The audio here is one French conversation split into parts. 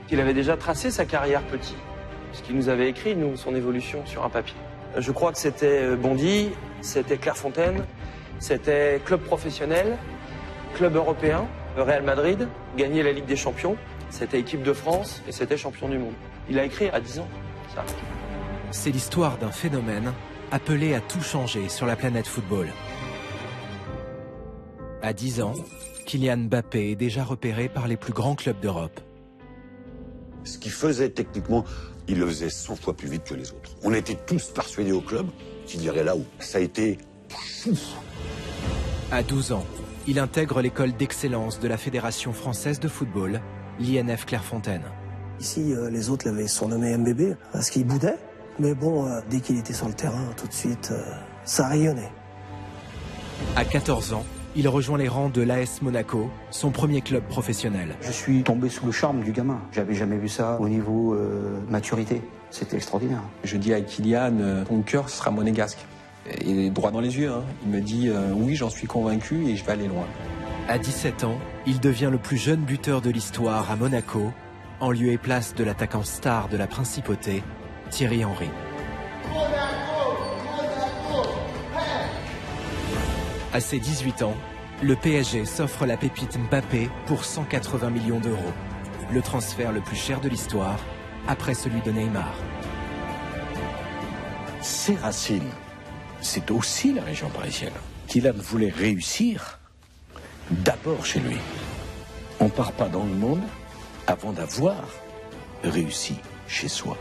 qu'il avait déjà tracé sa carrière petit, puisqu'il nous avait écrit, nous, son évolution sur un papier. Je crois que c'était Bondy, c'était Clairefontaine, c'était club professionnel, club européen, le Real Madrid, gagner la Ligue des Champions, c'était équipe de France et c'était champion du monde. Il a écrit à 10 ans, ça. C'est l'histoire d'un phénomène appelé à tout changer sur la planète football. À 10 ans, Kylian Mbappé est déjà repéré par les plus grands clubs d'Europe. Ce qu'il faisait techniquement, il le faisait 100 fois plus vite que les autres. On était tous persuadés au club qu'il irait là où ça a été... À 12 ans, il intègre l'école d'excellence de la Fédération française de football, l'INF Clairefontaine. Ici, les autres l'avaient surnommé MBB parce qu'il boudait. Mais bon, dès qu'il était sur le terrain, tout de suite, ça rayonnait. À 14 ans, il rejoint les rangs de l'AS Monaco, son premier club professionnel. Je suis tombé sous le charme du gamin. J'avais jamais vu ça au niveau maturité. C'était extraordinaire. Je dis à Kylian, ton cœur sera monégasque. Et droit dans les yeux, hein. Il me dit oui, j'en suis convaincu et je vais aller loin. À 17 ans, il devient le plus jeune buteur de l'histoire à Monaco, en lieu et place de l'attaquant star de la principauté, Thierry Henry. À ses 18 ans, le PSG s'offre la pépite Mbappé pour 180 millions d'euros. Le transfert le plus cher de l'histoire, après celui de Neymar. Ses racines, c'est aussi la région parisienne. Kylian voulait réussir d'abord chez lui. On ne part pas dans le monde avant d'avoir réussi chez soi.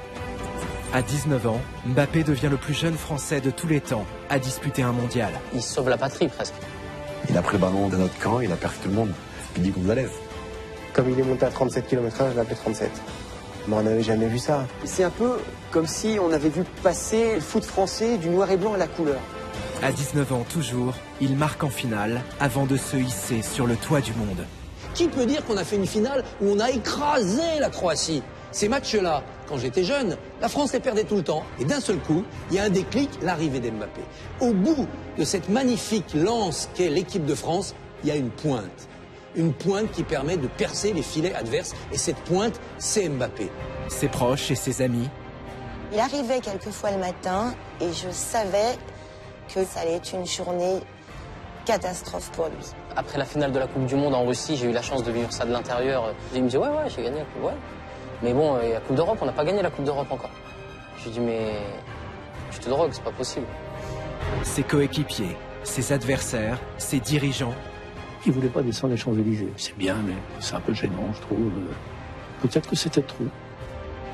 À 19 ans, Mbappé devient le plus jeune Français de tous les temps à disputer un mondial. Il sauve la patrie presque. Il a pris le ballon de notre camp, il a perdu tout le monde. Il dit qu'on me la lève. Comme il est monté à 37 km/h, je l'appelais 37. Mais on n'avait jamais vu ça. C'est un peu comme si on avait vu passer le foot français du noir et blanc à la couleur. À 19 ans toujours, il marque en finale avant de se hisser sur le toit du monde. Qui peut dire qu'on a fait une finale où on a écrasé la Croatie? Ces matchs-là, quand j'étais jeune, la France les perdait tout le temps. Et d'un seul coup, il y a un déclic, l'arrivée d'Mbappé. Au bout de cette magnifique lance qu'est l'équipe de France, il y a une pointe. Une pointe qui permet de percer les filets adverses. Et cette pointe, c'est Mbappé. Ses proches et ses amis. Il arrivait quelquefois le matin et je savais que ça allait être une journée catastrophe pour lui. Après la finale de la Coupe du Monde en Russie, j'ai eu la chance de vivre ça de l'intérieur. Il me dit ouais, j'ai gagné la Coupe, ouais. Mais bon, la Coupe d'Europe, on n'a pas gagné la Coupe d'Europe encore. Je lui dis mais tu te drogues, c'est pas possible. Ses coéquipiers, ses adversaires, ses dirigeants. Il voulait pas descendre les Champs-Élysées. C'est bien, mais c'est un peu gênant, je trouve. Peut-être que c'était trop.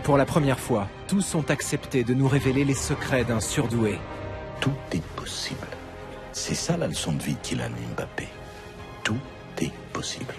Pour la première fois, tous ont accepté de nous révéler les secrets d'un surdoué. Tout est possible. C'est ça la leçon de vie de Kylian Mbappé. Tout est possible.